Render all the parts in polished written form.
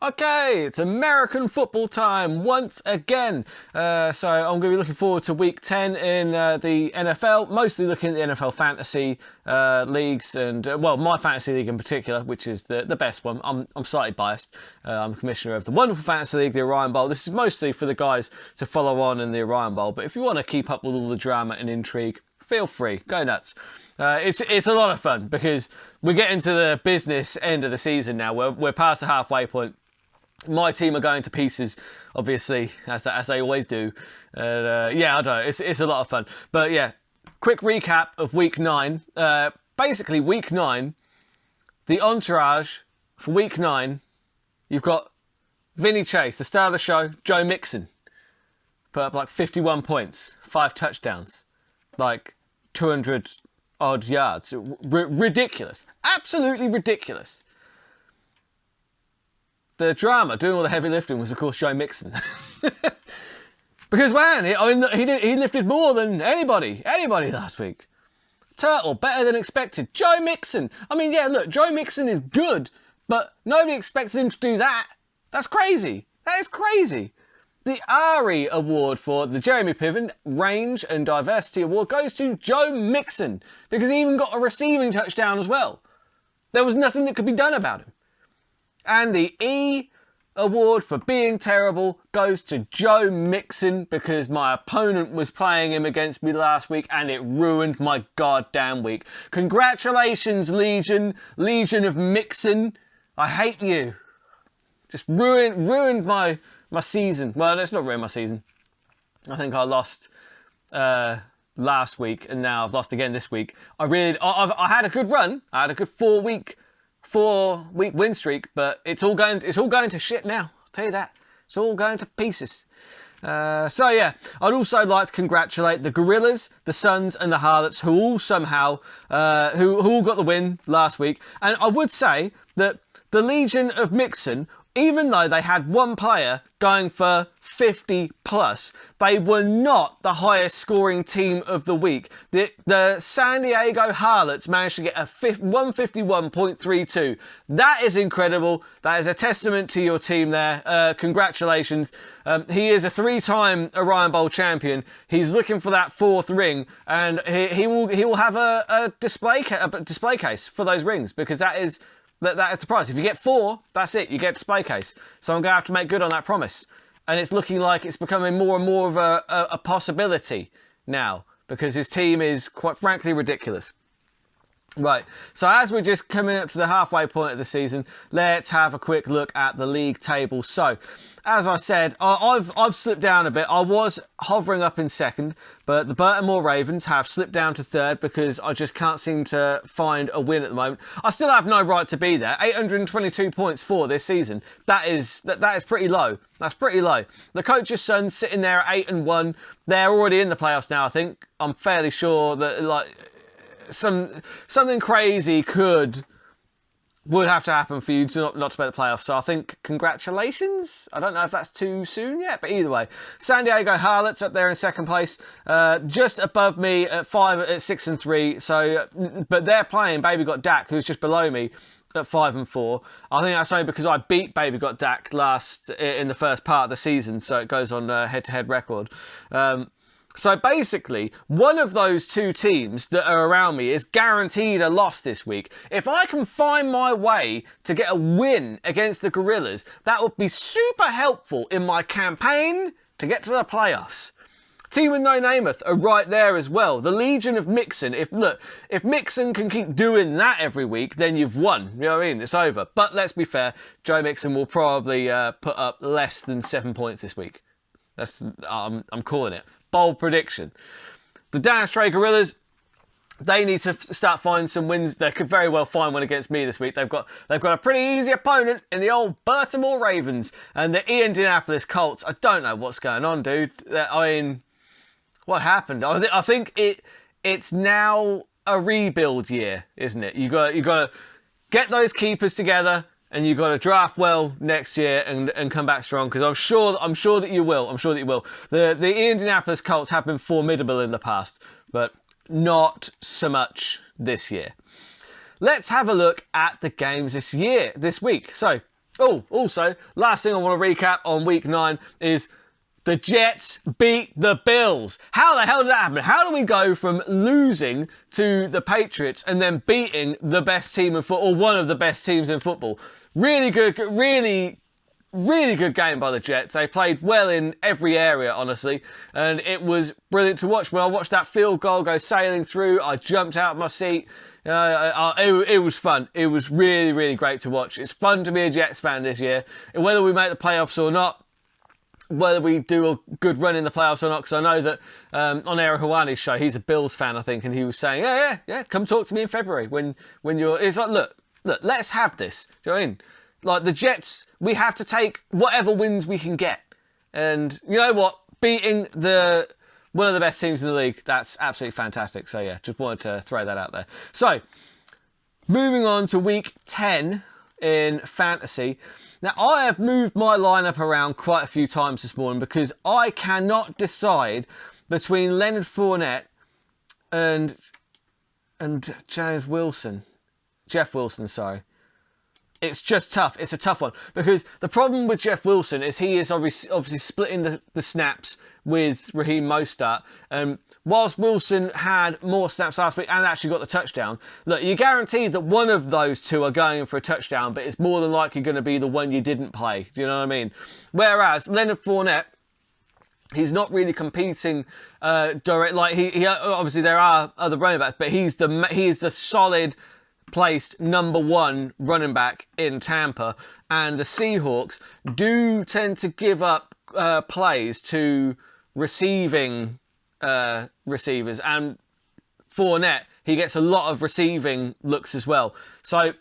Okay, it's American football time once again. So I'm going to be looking forward to week 10 in the NFL, mostly looking at the NFL fantasy leagues and, well, my fantasy league in particular, which is the best one. I'm slightly biased. I'm commissioner of the wonderful fantasy league, the Orion Bowl. This is mostly for the guys to follow on in the Orion Bowl, but if you want to keep up with all the drama and intrigue, feel free, go nuts. It's a lot of fun because we're getting to the business end of the season now. We're past the halfway point. My team are going to pieces, obviously, as they always do. Yeah, I don't know. It's a lot of fun. But yeah, quick recap of week 9. Basically, week 9, the entourage for week 9, you've got Vinny Chase, the star of the show, Joe Mixon. Put up like 51 points, 5 touchdowns, like 200 odd yards. Ridiculous. Absolutely ridiculous. The drama, doing all the heavy lifting, was of course Joe Mixon. Because man, he lifted more than anybody last week. Turtle, better than expected. Joe Mixon. I mean, yeah, look, Joe Mixon is good, but nobody expected him to do that. That's crazy. That is crazy. The Ari Award for the Jeremy Piven Range and Diversity Award goes to Joe Mixon because he even got a receiving touchdown as well. There was nothing that could be done about him. And the E Award for being terrible goes to Joe Mixon because my opponent was playing him against me last week and it ruined my goddamn week. Congratulations, Legion of Mixon. I hate you. Just ruined my season. Well, it's not ruined my season. I think I lost last week and now I've lost again this week. I had a good run. I had a good 4-week win streak, but it's all going to shit now. I'll tell you that. It's all going to pieces. So yeah, I'd also like to congratulate the Gorillas, the Suns and the Harlots who all somehow who all got the win last week. And I would say that the Legion of Mixon, even though they had one player going for 50 plus, they were not the highest scoring team of the week. The San Diego Harlots managed to get a 151.32. That is incredible. That is a testament to your team there. Congratulations. He is a 3-time Orion Bowl champion. He's looking for that 4th ring, and he will have a display case for those rings because that is the price. If you get 4, that's it. You get a display case. So I'm going to have to make good on that promise. And it's looking like it's becoming more and more of a possibility now because his team is, quite frankly, ridiculous. Right, so as we're just coming up to the halfway point of the season, let's have a quick look at the league table. So, as I said, I've slipped down a bit. I was hovering up in 2nd, but the Baltimore Ravens have slipped down to 3rd because I just can't seem to find a win at the moment. I still have no right to be there. 822 points for this season. That is pretty low. That's pretty low. The coach's son sitting there at 8-1. They're already in the playoffs now, I think. I'm fairly sure that, something crazy would have to happen for you to not to make the playoffs. So I think congratulations. I don't know if that's too soon yet, but either way, San Diego Harlots up there in 2nd place, just above me at 6-3. So, but they're playing Baby Got Dak, who's just below me at 5-4. I think that's only because I beat Baby Got Dak last in the first part of the season, so it goes on head-to-head record. So basically, one of those 2 teams that are around me is guaranteed a loss this week. If I can find my way to get a win against the Gorillas, that would be super helpful in my campaign to get to the playoffs. Team with no nameth are right there as well. The Legion of Mixon. If Mixon can keep doing that every week, then you've won. You know what I mean? It's over. But let's be fair, Joe Mixon will probably put up less than 7 points this week. I'm calling it. Bold prediction. The Dan Stray Gorillas, they need to start finding some wins. They could very well find one against me this week. They've got a pretty easy opponent in the old Baltimore Ravens and the Indianapolis Colts. I don't know what's going on, dude. I mean, what happened? I think it's now a rebuild year, isn't it? You got to get those keepers together. And you've got to draft well next year and come back strong because I'm sure that you will. I'm sure that you will. The Indianapolis Colts have been formidable in the past, but not so much this year. Let's have a look at the games this week. So Oh, also, last thing I want to recap on week 9 is the Jets beat the Bills. How the hell did that happen? How do we go from losing to the Patriots and then beating the best team in football, or one of the best teams in football? Really good, really good game by the Jets. They played well in every area, honestly, and it was brilliant to watch. When I watched that field goal go sailing through, I jumped out of my seat. It was fun. It was really, really great to watch. It's fun to be a Jets fan this year. And whether we make the playoffs or not, whether we do a good run in the playoffs or not, because I know that on Eric Hawani's show, he's a Bills fan, I think, and he was saying, yeah, come talk to me in February when you're... It's like, look, let's have this. Do you know what I mean? Like, the Jets, we have to take whatever wins we can get. And you know what? Beating one of the best teams in the league, that's absolutely fantastic. So yeah, just wanted to throw that out there. So, moving on to week 10 in fantasy. Now, I have moved my lineup around quite a few times this morning because I cannot decide between Leonard Fournette and Jeff Wilson, sorry. It's just tough. It's a tough one because the problem with Jeff Wilson is he is obviously splitting the snaps with Raheem Mostert. Whilst Wilson had more snaps last week and actually got the touchdown, look, you're guaranteed that one of those two are going for a touchdown, but it's more than likely going to be the one you didn't play. Do you know what I mean? Whereas Leonard Fournette, he's not really competing direct. Like he obviously there are other running backs, but he is the solid placed number 1 running back in Tampa, and the Seahawks do tend to give up plays to receiving receivers, and Fournette, he gets a lot of receiving looks as well. So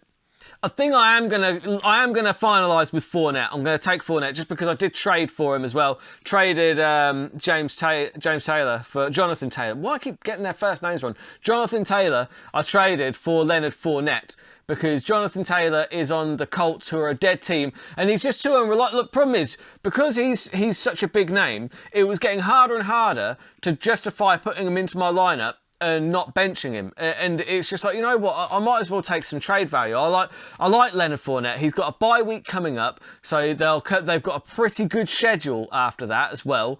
I think I am gonna finalise with Fournette. I'm gonna take Fournette just because I did trade for him as well. Traded James Taylor for Jonathan Taylor. Why I keep getting their first names wrong? Jonathan Taylor I traded for Leonard Fournette because Jonathan Taylor is on the Colts, who are a dead team, and he's just too unreliable. Look, problem is, because he's such a big name, it was getting harder and harder to justify putting him into my lineup and not benching him. And it's just like, you know what, I might as well take some trade value. I like Leonard Fournette. He's got a bye week coming up, so they've got a pretty good schedule after that as well.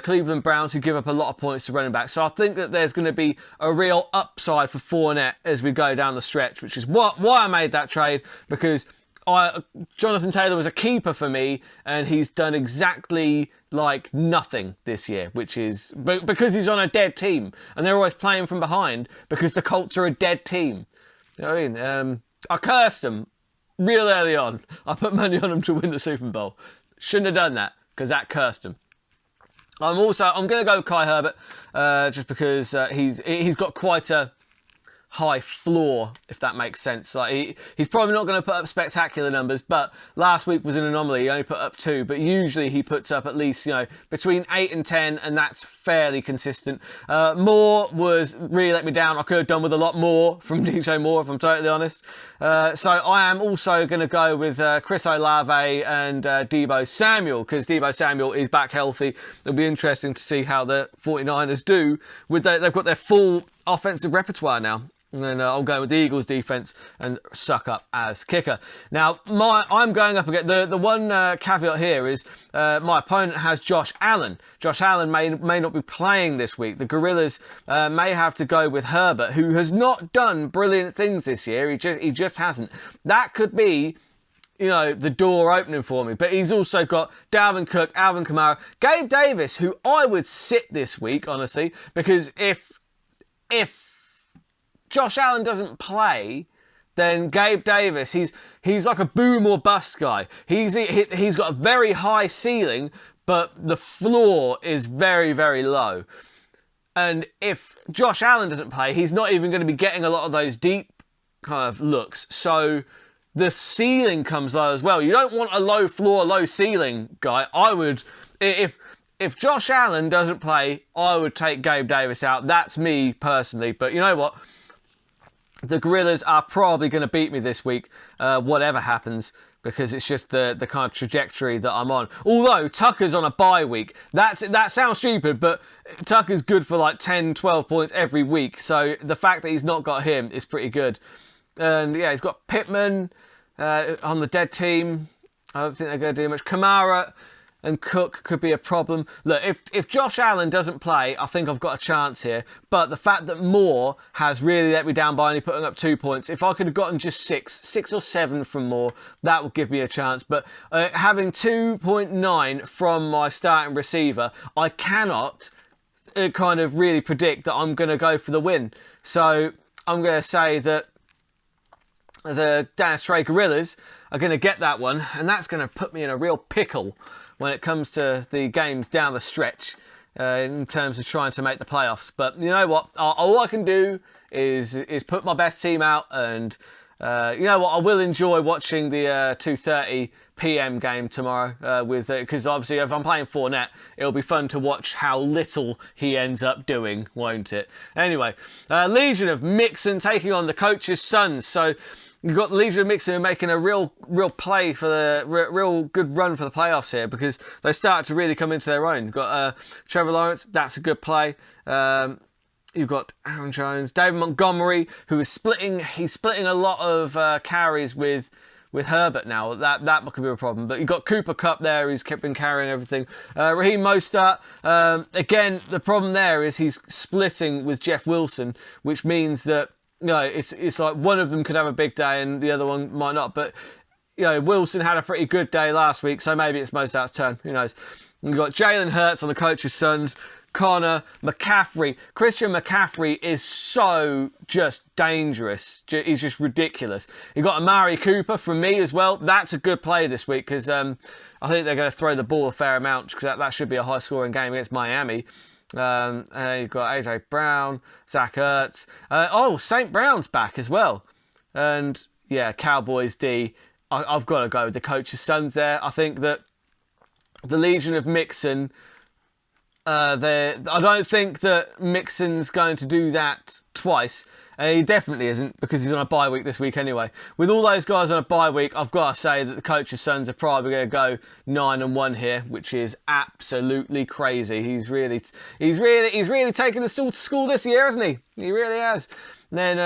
Cleveland Browns, who give up a lot of points to running back. So I think that there's going to be a real upside for Fournette as we go down the stretch, which is why I made that trade, because Jonathan Taylor was a keeper for me, and he's done exactly like nothing this year, which is because he's on a dead team, and they're always playing from behind because the Colts are a dead team. You know what I mean? I cursed them real early on. I put money on them to win the Super Bowl. Shouldn't have done that because that cursed them. I'm going to go with Kai Herbert just because he's got quite a high floor, if that makes sense. Like he's probably not going to put up spectacular numbers, but last week was an anomaly. He only put up 2, but usually he puts up at least, between 8 and 10, and that's fairly consistent. Moore was really let me down. I could have done with a lot more from DJ Moore, if I'm totally honest. So I am also going to go with Chris Olave and Deebo Samuel, because Deebo Samuel is back healthy. It'll be interesting to see how the 49ers do. They've got their full offensive repertoire now. And then I'll go with the Eagles defense and suck up as kicker. Now, I'm going up again. The one caveat here is my opponent has Josh Allen. Josh Allen may not be playing this week. The Gorillas may have to go with Herbert, who has not done brilliant things this year. He just hasn't. That could be, the door opening for me. But he's also got Dalvin Cook, Alvin Kamara, Gabe Davis, who I would sit this week, honestly, because if Josh Allen doesn't play, then Gabe Davis, he's like a boom or bust guy. He's got a very high ceiling, but the floor is very, very low. And if Josh Allen doesn't play, he's not even going to be getting a lot of those deep kind of looks. So the ceiling comes low as well. You don't want a low floor, low ceiling guy. If Josh Allen doesn't play, I would take Gabe Davis out. That's me personally. But you know what? The Gorillas are probably going to beat me this week, whatever happens, because it's just the kind of trajectory that I'm on. Although Tucker's on a bye week. That sounds stupid, but Tucker's good for like 10, 12 points every week. So the fact that he's not got him is pretty good. And yeah, he's got Pittman on the dead team. I don't think they're going to do much. Kamara and Cook could be a problem. Look, if Josh Allen doesn't play, I think I've got a chance here. But the fact that Moore has really let me down by only putting up 2 points, if I could have gotten just six or seven from Moore, that would give me a chance. But having 2.9 from my starting receiver, I cannot kind of really predict that I'm going to go for the win. So I'm going to say that the Dallas Trey Gorillas are going to get that one, and that's going to put me in a real pickle when it comes to the games down the stretch in terms of trying to make the playoffs. But you know what? All I can do is put my best team out, and you know what? I will enjoy watching the 2:30 p.m. game tomorrow because obviously if I'm playing Fournette, it'll be fun to watch how little he ends up doing, won't it? Anyway, Legion of Mixon taking on the coach's sons. So you've got Legion of Mixon making a real play for the real good run for the playoffs here because they start to really come into their own. You've got Trevor Lawrence, that's a good play. You've got Aaron Jones, David Montgomery, who is splitting. He's splitting a lot of carries with Herbert now. That could be a problem. But you've got Cooper Kupp there, who's been carrying everything. Raheem Mostert, again, the problem there is he's splitting with Jeff Wilson, which means that it's like one of them could have a big day and the other one might not. But Wilson had a pretty good day last week, so maybe it's Mostert's turn. Who knows? You've got Jalen Hurts on the coach's sons. Connor McCaffrey. Christian McCaffrey is so just dangerous. He's just ridiculous. You've got Amari Cooper from me as well. That's a good play this week because I think they're going to throw the ball a fair amount because that should be a high-scoring game against Miami. You've got AJ Brown, Zach Ertz. St. Brown's back as well. And yeah, Cowboys D. I've got to go with the coach's sons there. I think that the Legion of Mixon... I don't think that Mixon's going to do that twice. He definitely isn't because he's on a bye week this week anyway. With all those guys on a bye week, I've got to say that the coach's sons are probably going to go 9-1 here, which is absolutely crazy. He's really taken the stool to school this year, hasn't he? He really has. Then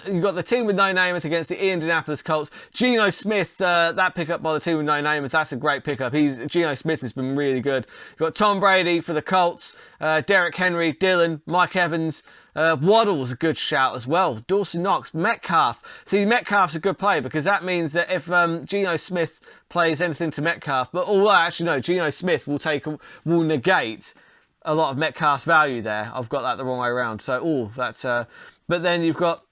you've got the team with no name against the Indianapolis Colts. Geno Smith, that pickup by the team with no name, that's a great pickup. Geno Smith has been really good. You've got Tom Brady for the Colts, Derrick Henry, Dillon, Mike Evans, Waddle's a good shout as well. Dawson Knox, Metcalf. See, Metcalf's a good play because that means that if Geno Smith plays anything to Metcalf, but although actually no, Geno Smith will negate a lot of Metcalf's value there. I've got that the wrong way around. So, that's... But then you've got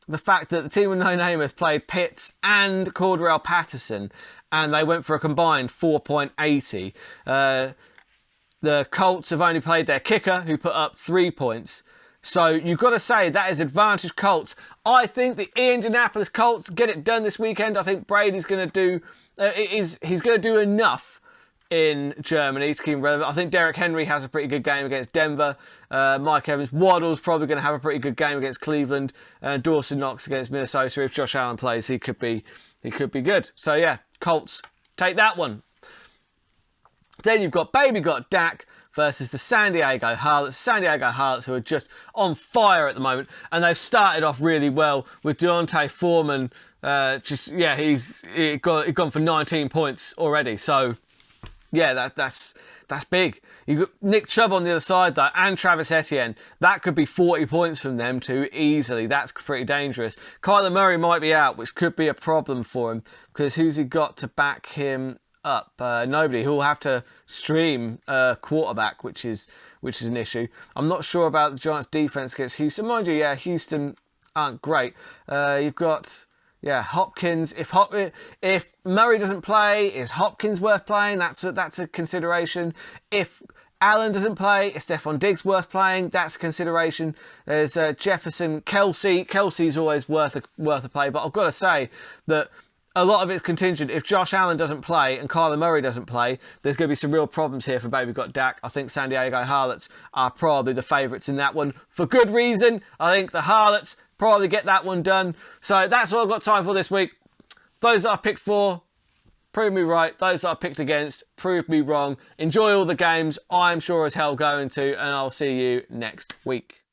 the fact that the team with no name has played Pitts and Cordarrelle Patterson, and they went for a combined 4.80. The Colts have only played their kicker, who put up 3 points. So you've got to say that is advantage Colts. I think the Indianapolis Colts get it done this weekend. I think Brady's going to do... he's going to do enough in Germany to keep him relevant. I think Derrick Henry has a pretty good game against Denver. Mike Evans, Waddle's probably going to have a pretty good game against Cleveland. Dawson Knox against Minnesota. If Josh Allen plays, he could be good. So yeah, Colts, take that one. Then you've got Dak versus the San Diego Harlots. San Diego Harlots, who are just on fire at the moment, and they've started off really well with Deontay Foreman. He's gone for 19 points already. So. Yeah, that's big. You've got Nick Chubb on the other side, though, and Travis Etienne. That could be 40 points from them two easily. That's pretty dangerous. Kyler Murray might be out, which could be a problem for him, because who's he got to back him up? Nobody. He'll have to stream quarterback, which is an issue. I'm not sure about the Giants' defense against Houston. Mind you, yeah, Houston aren't great. You've got... Yeah, Hopkins. If Murray doesn't play, is Hopkins worth playing? That's a consideration. If Allen doesn't play, is Stephon Diggs worth playing? That's a consideration. There's Jefferson, Kelsey. Kelsey's always worth a play, but I've got to say that a lot of it's contingent. If Josh Allen doesn't play and Kyler Murray doesn't play, there's going to be some real problems here for Baby Got Dak. I think San Diego Harlots are probably the favourites in that one for good reason. I think the Harlots probably get that one done. So that's all I've got time for this week. Those that I picked for, prove me right. Those that I picked against, prove me wrong. Enjoy all the games. I'm sure as hell going to, and I'll see you next week.